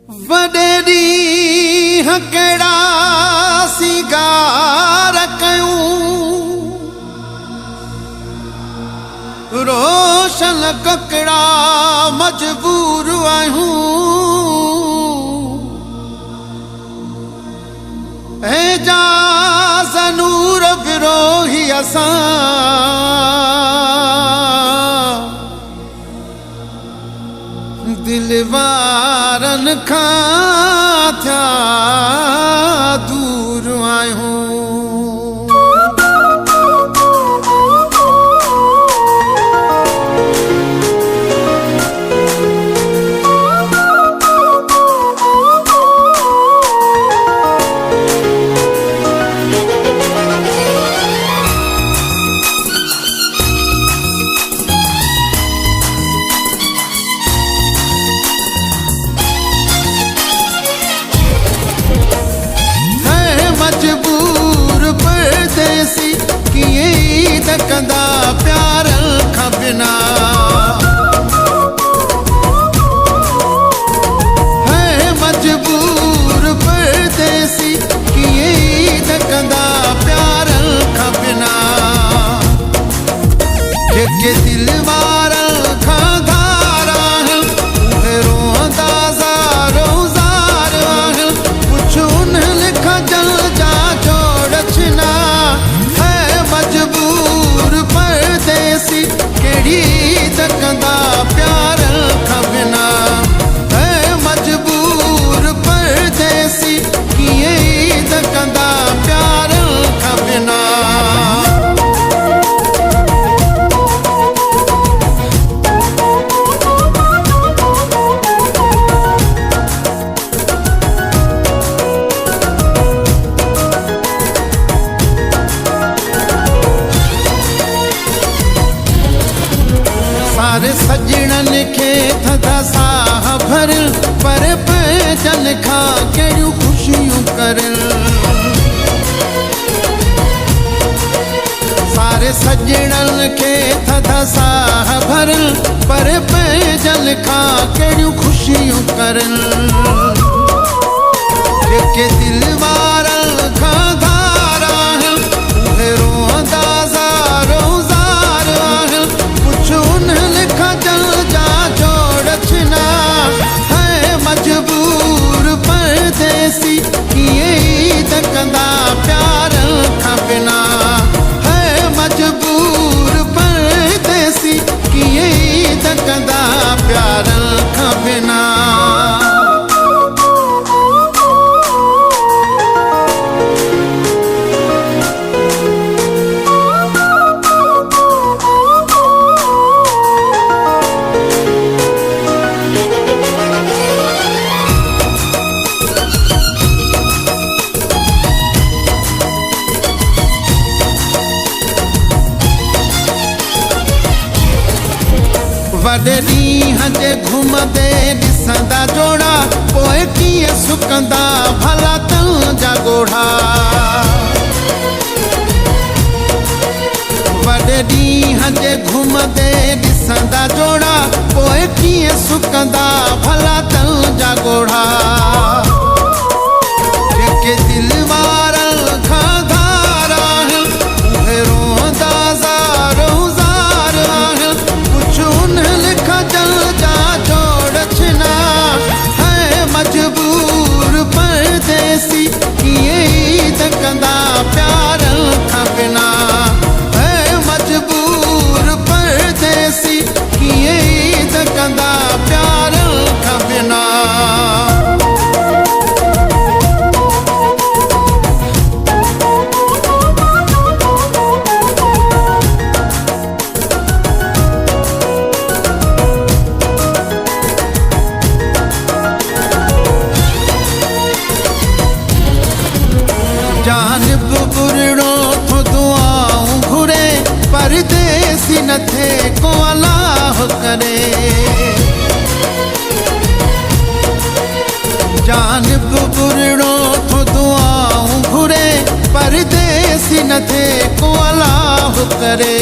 वडेरी हकड़ा cigar कयूं रोशन ककड़ा मजबूर आयूं एजाज़ नूर विरोही असां दिलवारन खां थिया दूर आयूं। मजबूर परदेसी किए तकंदा प्यार खां बिना है मजबूर परदेसी किए तकंदा प्यार खां बिना के दिल वारा खां धारा रोंदा ज़ारो ज़ार कुछ उन लिखा जल मजबूर परदेसी केड़ी तकंदा प्यार खां बिना है मजबूर परदेसी किए तकंदा प्यार खां बिना। सारे सजणन खे थदा साह भरिल पर पैजन खां कहिड़ियूं ख़ुशियूं करिल सारे सजणन खे थदा साह भरिल पर पैजन खां कहिड़ियूं ख़ुशियूं करिल जेके दिल वारन खां धारा उहे रोंदा ज़ारो ज़ार कुछ उन लिखा जल जा जोड़ना है मजबूर परदेसी किए तकंदा प्यार खां बिना है मजबूर परदेसी किए तकंदा प्यार खां बिना। वॾे ॾींहं जे घुमंदे ॾिसंदा जोड़ा पोइ कीअं सुकंदा भला तव्हांजा ॻोढ़ा वॾे ॾींहं जे घुमंदे ॾिसंदा जोड़ा पोइ कीअं सुकंदा भला तव्हांजा ॻोढ़ा जेके दिल वारन खां धारा उहे रोंदा ज़ारो ज़ार कुछ उन लिखा जल जा जोड़ना है मजबूर परदेसी किए तकंदा प्यार खां बिना है मजबूर परदेसी किए तकंदा प्यार खां बिना। जानिब बुरड़ो थो दुआऊं घुरे परदेसी न थे को अलाह करे जानिब बुरड़ो थो दुआऊं घुरे परदेसी न थे को अलाह करे।